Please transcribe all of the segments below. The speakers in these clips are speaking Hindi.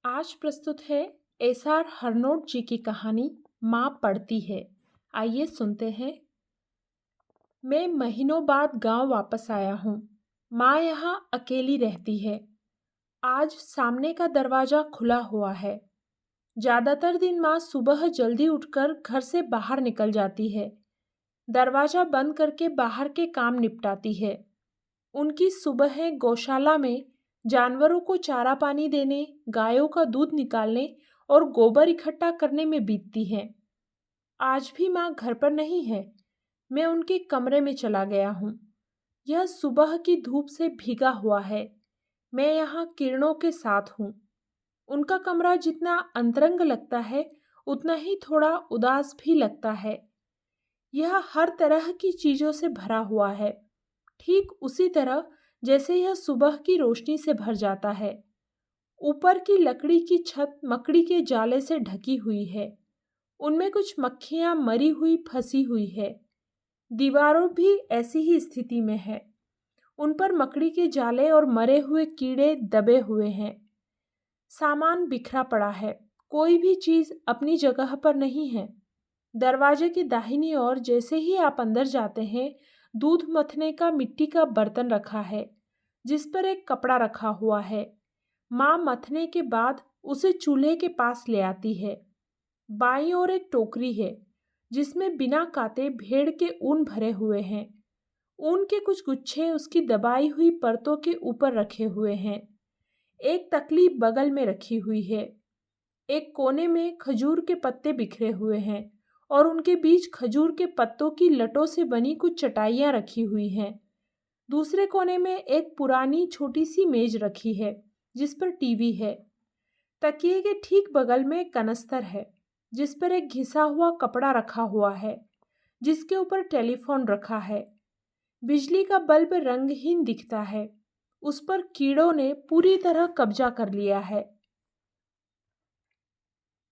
आज प्रस्तुत है एस.आर. हरनोट जी की कहानी माँ पढ़ती है। आइए सुनते हैं। मैं महीनों बाद गांव वापस आया हूँ। माँ यहाँ अकेली रहती है। आज सामने का दरवाजा खुला हुआ है। ज्यादातर दिन माँ सुबह जल्दी उठकर घर से बाहर निकल जाती है। दरवाजा बंद करके बाहर के काम निपटाती है। उनकी सुबहें गौशाला में जानवरों को चारा पानी देने, गायों का दूध निकालने और गोबर इकट्ठा करने में बीतती हैं। आज भी माँ घर पर नहीं है। मैं उनके कमरे में चला गया हूँ। यह सुबह की धूप से भीगा हुआ है। मैं यहाँ किरणों के साथ हूँ। उनका कमरा जितना अंतरंग लगता है, उतना ही थोड़ा उदास भी लगता है। यह हर तरह की चीजों से भरा हुआ है, ठीक उसी तरह जैसे यह सुबह की रोशनी से भर जाता है। ऊपर की लकड़ी की छत मकड़ी के जाले से ढकी हुई है। उनमें कुछ मक्खियां मरी हुई फंसी हुई है। दीवारों भी ऐसी ही स्थिति में है। उन पर मकड़ी के जाले और मरे हुए कीड़े दबे हुए हैं। सामान बिखरा पड़ा है। कोई भी चीज अपनी जगह पर नहीं है। दरवाजे की दाहिनी ओर जैसे ही आप अंदर जाते हैं, दूध मथने का मिट्टी का बर्तन रखा है, जिस पर एक कपड़ा रखा हुआ है। माँ मथने के बाद उसे चूल्हे के पास ले आती है। बाईं ओर एक टोकरी है, जिसमें बिना काते भेड़ के ऊन भरे हुए हैं। ऊन के कुछ गुच्छे उसकी दबाई हुई परतों के ऊपर रखे हुए हैं। एक तकली बगल में रखी हुई है। एक कोने में खजूर के पत्ते बिखरे हुए हैं और उनके बीच खजूर के पत्तों की लटों से बनी कुछ चटाइयाँ रखी हुई हैं। दूसरे कोने में एक पुरानी छोटी सी मेज रखी है, जिस पर टीवी है। तकिए के ठीक बगल में एक कनस्तर है, जिस पर एक घिसा हुआ कपड़ा रखा हुआ है, जिसके ऊपर टेलीफोन रखा है। बिजली का बल्ब रंगहीन दिखता है। उस पर कीड़ों ने पूरी तरह कब्जा कर लिया है।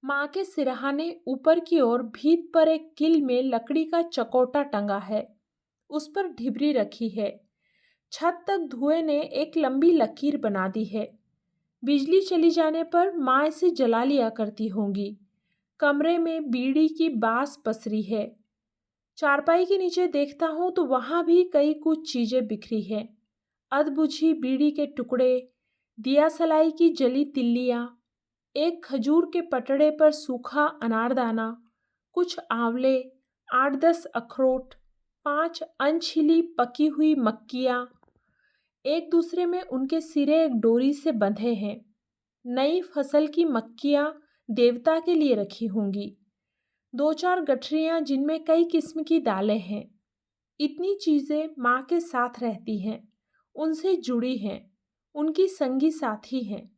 माँ के सिरहाने ऊपर की ओर भीत पर एक किल में लकड़ी का चकोटा टंगा है। उस पर ढिबरी रखी है। छत तक धुएं ने एक लंबी लकीर बना दी है। बिजली चली जाने पर माँ इसे जला लिया करती होंगी। कमरे में बीड़ी की बास पसरी है। चारपाई के नीचे देखता हूँ तो वहां भी कई कुछ चीजें बिखरी हैं। अधबुझी बीड़ी के टुकड़े, दिया सलाई की जली तिल्लियाँ, एक खजूर के पटड़े पर सूखा अनारदाना, कुछ आंवले, 8-10 अखरोट, 5 अनछिली पकी हुई मक्कियाँ। एक दूसरे में उनके सिरे एक डोरी से बंधे हैं। नई फसल की मक्कियाँ देवता के लिए रखी होंगी। 2-4 गठरियाँ जिनमें कई किस्म की दालें हैं। इतनी चीजें माँ के साथ रहती हैं, उनसे जुड़ी हैं, उनकी संगी साथी हैं।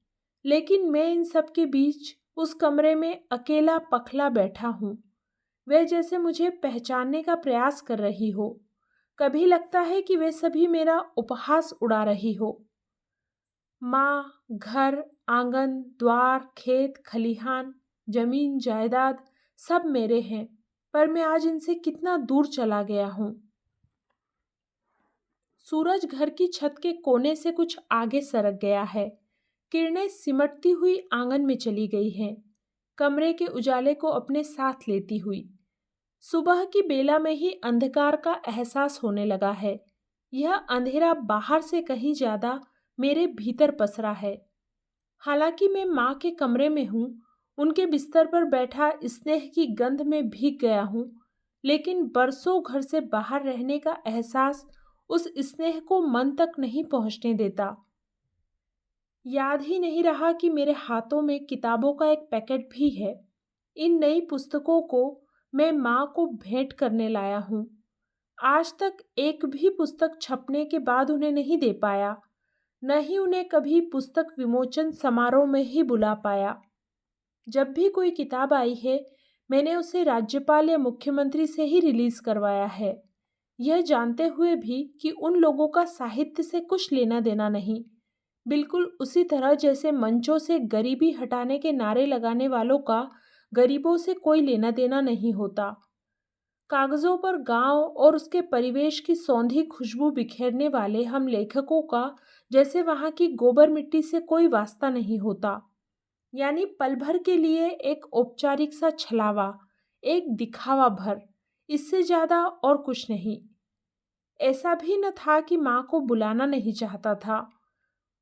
लेकिन मैं इन सब के बीच उस कमरे में अकेला पखला बैठा हूँ। वह जैसे मुझे पहचानने का प्रयास कर रही हो। कभी लगता है कि वे सभी मेरा उपहास उड़ा रही हो। माँ, घर, आंगन, द्वार, खेत, खलिहान, जमीन, जायदाद सब मेरे हैं, पर मैं आज इनसे कितना दूर चला गया हूँ। सूरज घर की छत के कोने से कुछ आगे सरक गया है। किरणें सिमटती हुई आंगन में चली गई हैं, कमरे के उजाले को अपने साथ लेती हुई। सुबह की बेला में ही अंधकार का एहसास होने लगा है। यह अंधेरा बाहर से कहीं ज्यादा मेरे भीतर पसरा है। हालांकि मैं माँ के कमरे में हूँ, उनके बिस्तर पर बैठा स्नेह की गंध में भीग गया हूँ, लेकिन बरसों घर से बाहर रहने का एहसास उस स्नेह को मन तक नहीं पहुँचने देता। याद ही नहीं रहा कि मेरे हाथों में किताबों का एक पैकेट भी है। इन नई पुस्तकों को मैं माँ को भेंट करने लाया हूँ। आज तक एक भी पुस्तक छपने के बाद उन्हें नहीं दे पाया, न ही उन्हें कभी पुस्तक विमोचन समारोह में ही बुला पाया। जब भी कोई किताब आई है, मैंने उसे राज्यपाल या मुख्यमंत्री से ही रिलीज करवाया है, यह जानते हुए भी कि उन लोगों का साहित्य से कुछ लेना देना नहीं। बिल्कुल उसी तरह जैसे मंचों से गरीबी हटाने के नारे लगाने वालों का गरीबों से कोई लेना देना नहीं होता। कागजों पर गांव और उसके परिवेश की सौंधी खुशबू बिखेरने वाले हम लेखकों का जैसे वहां की गोबर मिट्टी से कोई वास्ता नहीं होता। यानी पल भर के लिए एक औपचारिक सा छलावा, एक दिखावा भर, इससे ज़्यादा और कुछ नहीं। ऐसा भी न था कि माँ को बुलाना नहीं चाहता था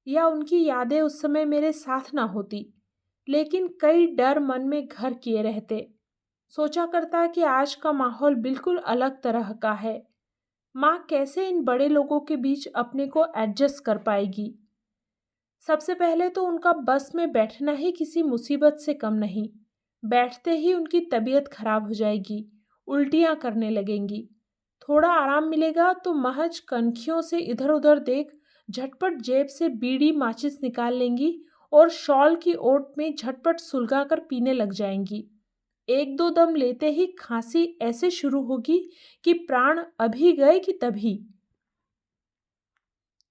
या उनकी यादें उस समय मेरे साथ ना होती, लेकिन कई डर मन में घर किए रहते। सोचा करता कि आज का माहौल बिल्कुल अलग तरह का है। माँ कैसे इन बड़े लोगों के बीच अपने को एडजस्ट कर पाएगी। सबसे पहले तो उनका बस में बैठना ही किसी मुसीबत से कम नहीं। बैठते ही उनकी तबीयत खराब हो जाएगी, उल्टियाँ करने लगेंगी। थोड़ा आराम मिलेगा तो महज कनखियों से इधर उधर देख झटपट जेब से बीड़ी माचिस निकाल लेंगी और शॉल की ओट में झटपट सुलगाकर पीने लग जाएंगी। एक दो दम लेते ही खांसी ऐसे शुरू होगी कि प्राण अभी गए कि तभी।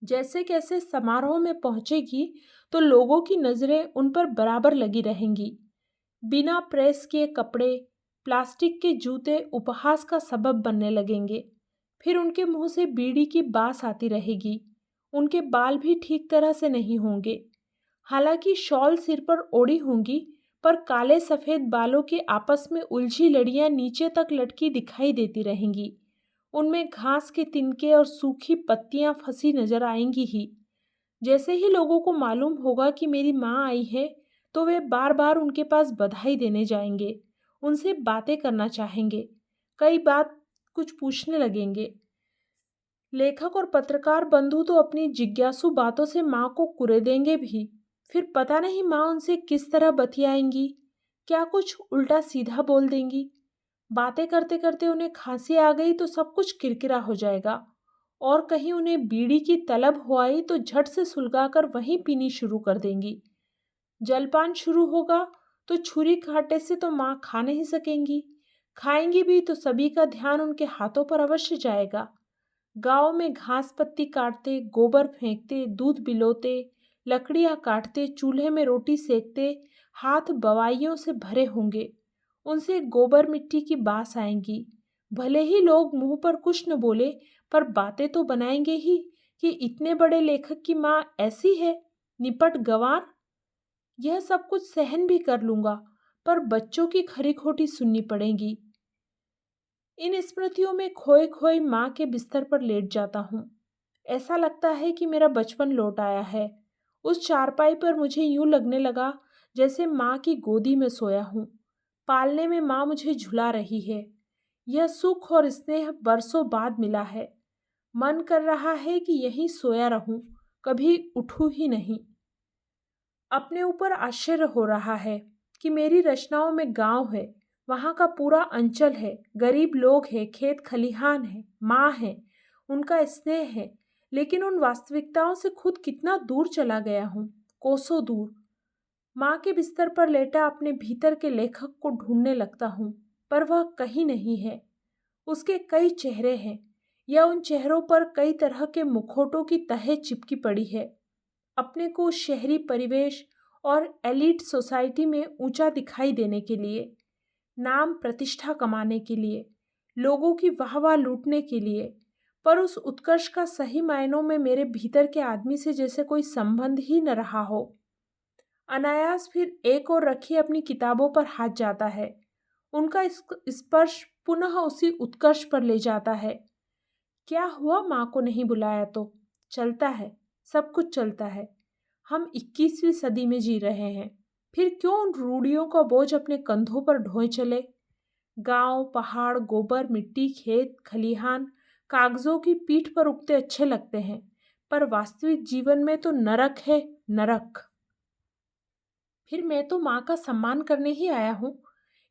जैसे कैसे समारोह में पहुंचेगी तो लोगों की नजरें उन पर बराबर लगी रहेंगी। बिना प्रेस किए कपड़े, प्लास्टिक के जूते उपहास का सबब बनने लगेंगे। फिर उनके मुंह से बीड़ी की बास आती रहेगी। उनके बाल भी ठीक तरह से नहीं होंगे। हालांकि शॉल सिर पर ओढ़ी होंगी, पर काले सफेद बालों के आपस में उलझी लड़ियां नीचे तक लटकी दिखाई देती रहेंगी। उनमें घास के तिनके और सूखी पत्तियां फंसी नजर आएंगी ही। जैसे ही लोगों को मालूम होगा कि मेरी माँ आई है, तो वे बार बार उनके पास बधाई देने जाएंगे, उनसे बातें करना चाहेंगे, कई बात कुछ पूछने लगेंगे। लेखक और पत्रकार बंधु तो अपनी जिज्ञासु बातों से माँ को कुरेदेंगे भी। फिर पता नहीं माँ उनसे किस तरह बतियाएंगी, क्या कुछ उल्टा सीधा बोल देंगी। बातें करते करते उन्हें खांसी आ गई तो सब कुछ किरकिरा हो जाएगा, और कहीं उन्हें बीड़ी की तलब हो आई तो झट से सुलगाकर वहीं पीनी शुरू कर देंगी। जलपान शुरू होगा तो छुरी कांटे से तो माँ खा नहीं सकेंगी, खाएंगी भी तो सभी का ध्यान उनके हाथों पर अवश्य जाएगा। गांव में घास पत्ती काटते, गोबर फेंकते, दूध बिलोते, लकड़ियां काटते, चूल्हे में रोटी सेकते हाथ बवाइयों से भरे होंगे। उनसे गोबर मिट्टी की बास आएंगी। भले ही लोग मुंह पर कुछ न बोले, पर बातें तो बनाएंगे ही कि इतने बड़े लेखक की माँ ऐसी है, निपट गंवार। यह सब कुछ सहन भी कर लूंगा, पर बच्चों की खरी खोटी सुननी पड़ेगी। इन स्मृतियों में खोए खोए माँ के बिस्तर पर लेट जाता हूँ। ऐसा लगता है कि मेरा बचपन लौट आया है। उस चारपाई पर मुझे यूं लगने लगा जैसे माँ की गोदी में सोया हूँ। पालने में माँ मुझे झुला रही है। यह सुख और स्नेह बरसों बाद मिला है। मन कर रहा है कि यहीं सोया रहूं, कभी उठूं ही नहीं। अपने ऊपर आश्चर्य हो रहा है कि मेरी रचनाओं में गांव है, वहाँ का पूरा अंचल है, गरीब लोग हैं, खेत खलिहान है, माँ है, उनका स्नेह है, लेकिन उन वास्तविकताओं से खुद कितना दूर चला गया हूँ, कोसों दूर। माँ के बिस्तर पर लेटा अपने भीतर के लेखक को ढूंढने लगता हूँ, पर वह कहीं नहीं है। उसके कई चेहरे हैं, या उन चेहरों पर कई तरह के मुखौटों की तह चिपकी पड़ी है। अपने को शहरी परिवेश और एलीट सोसाइटी में ऊंचा दिखाई देने के लिए, नाम प्रतिष्ठा कमाने के लिए, लोगों की वाहवाह लूटने के लिए, पर उस उत्कर्ष का सही मायनों में मेरे भीतर के आदमी से जैसे कोई संबंध ही न रहा हो। अनायास फिर एक और रखी अपनी किताबों पर हाथ जाता है। उनका स्पर्श पुनः उसी उत्कर्ष पर ले जाता है। क्या हुआ माँ को नहीं बुलाया तो? चलता है, सब कुछ चलता है। हम 21वीं सदी में जी रहे हैं, फिर क्यों उन रूढ़ियों का बोझ अपने कंधों पर ढोए चले? गांव, पहाड़, गोबर, मिट्टी, खेत, खलिहान कागजों की पीठ पर उगते अच्छे लगते हैं, पर वास्तविक जीवन में तो नरक है, नरक। फिर मैं तो माँ का सम्मान करने ही आया हूँ।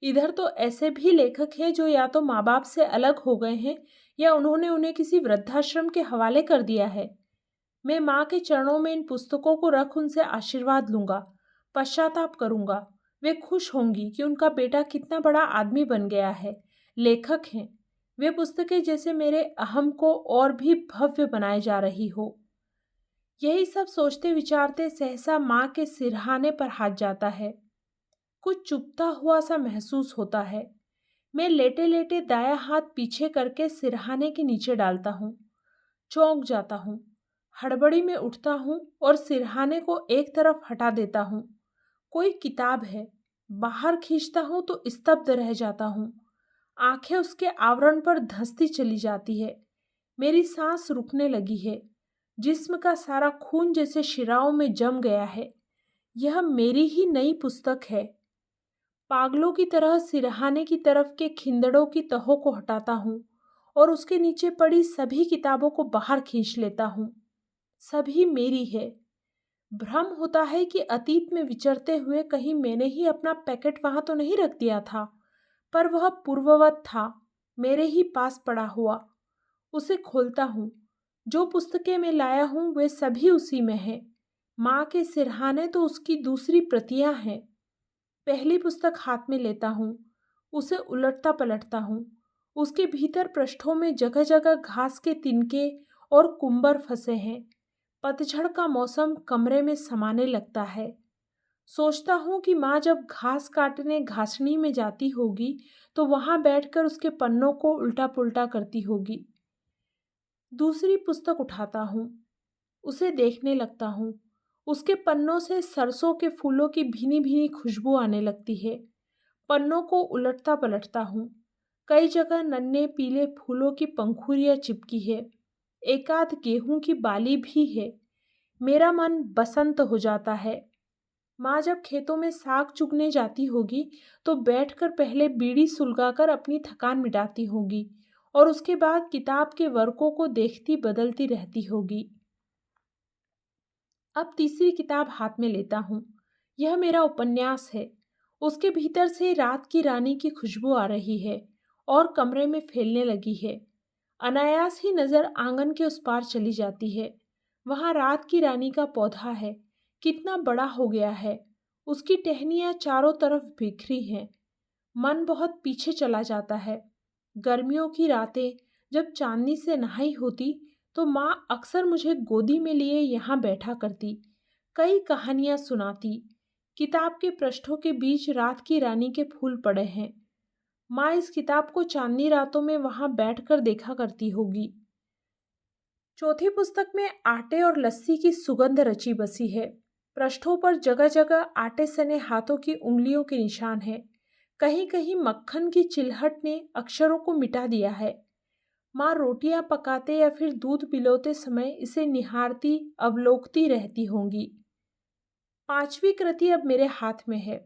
इधर तो ऐसे भी लेखक हैं जो या तो माँ बाप से अलग हो गए हैं, या उन्होंने उन्हें किसी वृद्धाश्रम के हवाले कर दिया है। मैं माँ के चरणों में इन पुस्तकों को रख उनसे आशीर्वाद लूंगा, पश्चाताप करूंगा। वे खुश होंगी कि उनका बेटा कितना बड़ा आदमी बन गया है, लेखक हैं। वे पुस्तकें जैसे मेरे अहम को और भी भव्य बनाए जा रही हो। यही सब सोचते विचारते सहसा माँ के सिरहाने पर हाथ जाता है। कुछ चुभता हुआ सा महसूस होता है। मैं लेटे लेटे दायां हाथ पीछे करके सिरहाने के नीचे डालता हूँ। चौंक जाता हूँ। हड़बड़ी में उठता हूँ और सिरहाने को एक तरफ हटा देता हूँ। कोई किताब है। बाहर खींचता हूँ तो स्तब्ध रह जाता हूँ। आंखें उसके आवरण पर धंसती चली जाती है। मेरी सांस रुकने लगी है। जिस्म का सारा खून जैसे शिराओं में जम गया है। यह मेरी ही नई पुस्तक है। पागलों की तरह सिरहाने की तरफ के खिंदड़ों की तहों को हटाता हूँ और उसके नीचे पड़ी सभी किताबों को बाहर खींच लेता हूँ। सभी मेरी है। भ्रम होता है कि अतीत में विचरते हुए कहीं मैंने ही अपना पैकेट वहां तो नहीं रख दिया था, पर वह पूर्ववत था, मेरे ही पास पड़ा हुआ। उसे खोलता हूँ। जो पुस्तकें मैं लाया हूँ वे सभी उसी में हैं। माँ के सिरहाने तो उसकी दूसरी प्रतियां हैं। पहली पुस्तक हाथ में लेता हूँ। उसे उलटता पलटता हूँ। उसके भीतर पृष्ठों में जगह जगह घास के तिनके और कुंबर फंसे हैं। पतझड़ का मौसम कमरे में समाने लगता है। सोचता हूँ कि माँ जब घास काटने घासनी में जाती होगी तो वहां बैठकर उसके पन्नों को उल्टा पुल्टा करती होगी। दूसरी पुस्तक उठाता हूँ। उसे देखने लगता हूँ। उसके पन्नों से सरसों के फूलों की भीनी भीनी खुशबू आने लगती है। पन्नों को उलटता पलटता हूँ। कई जगह नन्हे पीले फूलों की पंखुड़ियाँ चिपकी है। एकाध गेहूं की बाली भी है। मेरा मन बसंत हो जाता है। माँ जब खेतों में साग चुगने जाती होगी तो बैठकर पहले बीड़ी सुलगाकर अपनी थकान मिटाती होगी और उसके बाद किताब के वर्कों को देखती बदलती रहती होगी। अब तीसरी किताब हाथ में लेता हूँ। यह मेरा उपन्यास है। उसके भीतर से रात की रानी की खुशबू आ रही है और कमरे में फैलने लगी है। अनायास ही नजर आंगन के उस पार चली जाती है। वहां रात की रानी का पौधा है। कितना बड़ा हो गया है। उसकी टहनियां चारों तरफ बिखरी हैं। मन बहुत पीछे चला जाता है। गर्मियों की रातें जब चांदनी से नहाई होती तो माँ अक्सर मुझे गोदी में लिए यहाँ बैठा करती, कई कहानियां सुनाती। किताब के पृष्ठों के बीच रात की रानी के फूल पड़े हैं। माँ इस किताब को चांदनी रातों में वहां बैठकर देखा करती होगी। चौथी पुस्तक में आटे और लस्सी की सुगंध रची बसी है। पृष्ठों पर जगह जगह आटे सने हाथों की उंगलियों के निशान हैं। कहीं कहीं मक्खन की चिल्हट ने अक्षरों को मिटा दिया है। माँ रोटियां पकाते या फिर दूध पिलोते समय इसे निहारती अवलोकती रहती होंगी। पांचवी कृति अब मेरे हाथ में है।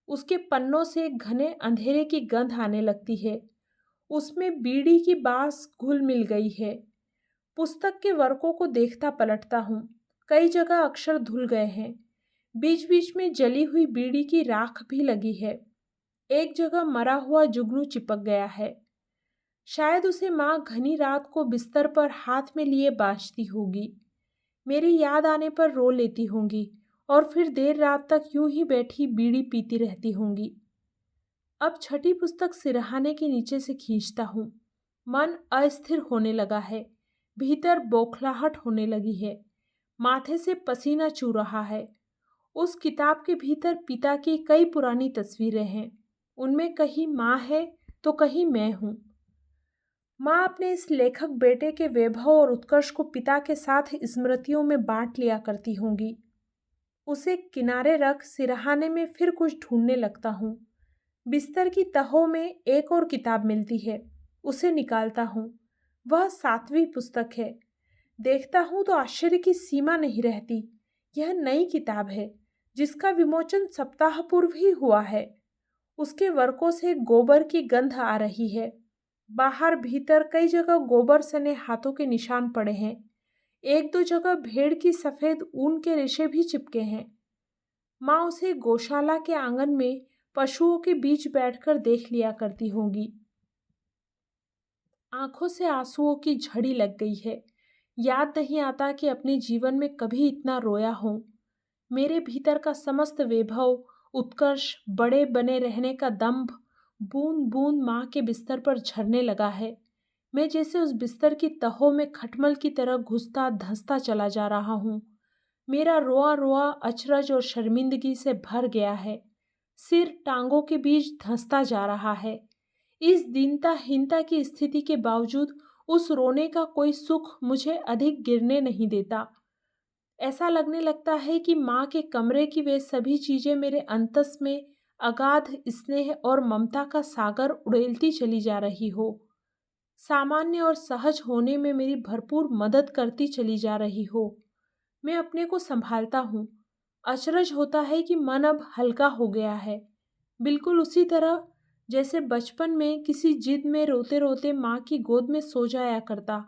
उसके पन्नों से घने अंधेरे की गंध आने लगती है। उसमें बीड़ी की बास घुल मिल गई है। पुस्तक के वर्कों को देखता पलटता हूँ। कई जगह अक्षर धुल गए हैं। बीच बीच में जली हुई बीड़ी की राख भी लगी है। एक जगह मरा हुआ जुगनू चिपक गया है। शायद उसे माँ घनी रात को बिस्तर पर हाथ में लिए बाँचती होगी। मेरी याद आने पर रो लेती होंगी और फिर देर रात तक यूं ही बैठी बीड़ी पीती रहती होंगी। अब छठी पुस्तक सिरहाने के नीचे से खींचता हूँ। मन अस्थिर होने लगा है। भीतर बौखलाहट होने लगी है। माथे से पसीना चू रहा है। उस किताब के भीतर पिता की कई पुरानी तस्वीरें हैं। उनमें कहीं माँ है तो कहीं मैं हूँ। माँ अपने इस लेखक बेटे के वैभव और उत्कर्ष को पिता के साथ स्मृतियों में बांट लिया करती होंगी। उसे किनारे रख सिरहाने में फिर कुछ ढूंढने लगता हूँ। बिस्तर की तहों में एक और किताब मिलती है। उसे निकालता हूँ। वह 7वीं पुस्तक है। देखता हूँ तो आश्चर्य की सीमा नहीं रहती। यह नई किताब है जिसका विमोचन सप्ताह पूर्व ही हुआ है। उसके वर्कों से गोबर की गंध आ रही है। बाहर भीतर कई जगह गोबर सने हाथों के निशान पड़े हैं। एक दो जगह भेड़ की सफेद ऊन के रेशे भी चिपके हैं। माँ उसे गौशाला के आंगन में पशुओं के बीच बैठकर देख लिया करती होगी। आंखों से आंसुओं की झड़ी लग गई है। याद नहीं आता कि अपने जीवन में कभी इतना रोया हो। मेरे भीतर का समस्त वैभव, उत्कर्ष, बड़े बने रहने का दंभ बूंद बूंद माँ के बिस्तर पर झरने लगा है। मैं जैसे उस बिस्तर की तहों में खटमल की तरह घुसता धंसता चला जा रहा हूँ। मेरा रोआ रोआ अचरज और शर्मिंदगी से भर गया है। सिर टांगों के बीच धंसता जा रहा है। इस दीनता हीनता की स्थिति के बावजूद उस रोने का कोई सुख मुझे अधिक गिरने नहीं देता। ऐसा लगने लगता है कि माँ के कमरे की वे सभी चीज़ें मेरे अंतस में अगाध स्नेह और ममता का सागर उड़ेलती चली जा रही हो, सामान्य और सहज होने में मेरी भरपूर मदद करती चली जा रही हो। मैं अपने को संभालता हूँ। अचरज होता है कि मन अब हल्का हो गया है, बिल्कुल उसी तरह जैसे बचपन में किसी जिद में रोते रोते माँ की गोद में सो जाया करता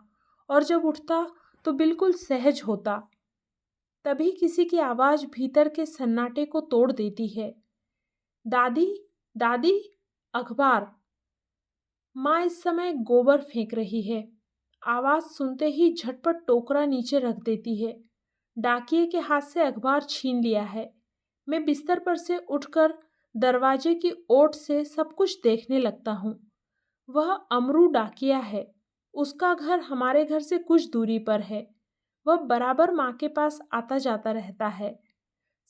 और जब उठता तो बिल्कुल सहज होता। तभी किसी की आवाज़ भीतर के सन्नाटे को तोड़ देती है। दादी, दादी, अखबार। माँ इस समय गोबर फेंक रही है। आवाज़ सुनते ही झटपट टोकरा नीचे रख देती है। डाकिये के हाथ से अखबार छीन लिया है। मैं बिस्तर पर से उठकर दरवाजे की ओट से सब कुछ देखने लगता हूँ। वह अमरू डाकिया है। उसका घर हमारे घर से कुछ दूरी पर है। वह बराबर माँ के पास आता जाता रहता है।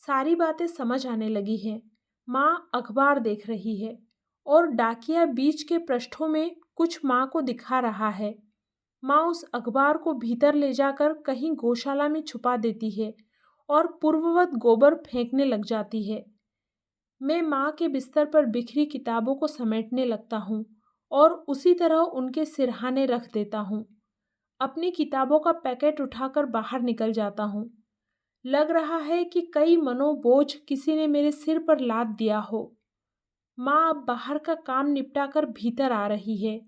सारी बातें समझ आने लगी हैं। माँ अखबार देख रही है और डाकिया बीच के पृष्ठों में कुछ माँ को दिखा रहा है। माँ उस अखबार को भीतर ले जाकर कहीं गौशाला में छुपा देती है और पूर्ववत गोबर फेंकने लग जाती है। मैं माँ के बिस्तर पर बिखरी किताबों को समेटने लगता हूँ और उसी तरह उनके सिरहाने रख देता हूँ। अपनी किताबों का पैकेट उठाकर बाहर निकल जाता हूँ। लग रहा है कि कई मनोबोझ किसी ने मेरे सिर पर लाद दिया हो। माँ अब बाहर का काम निपटाकर भीतर आ रही है।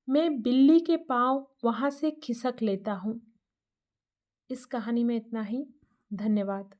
मैं बिल्ली के पांव वहां से खिसक लेता हूँ। इस कहानी में इतना ही। धन्यवाद।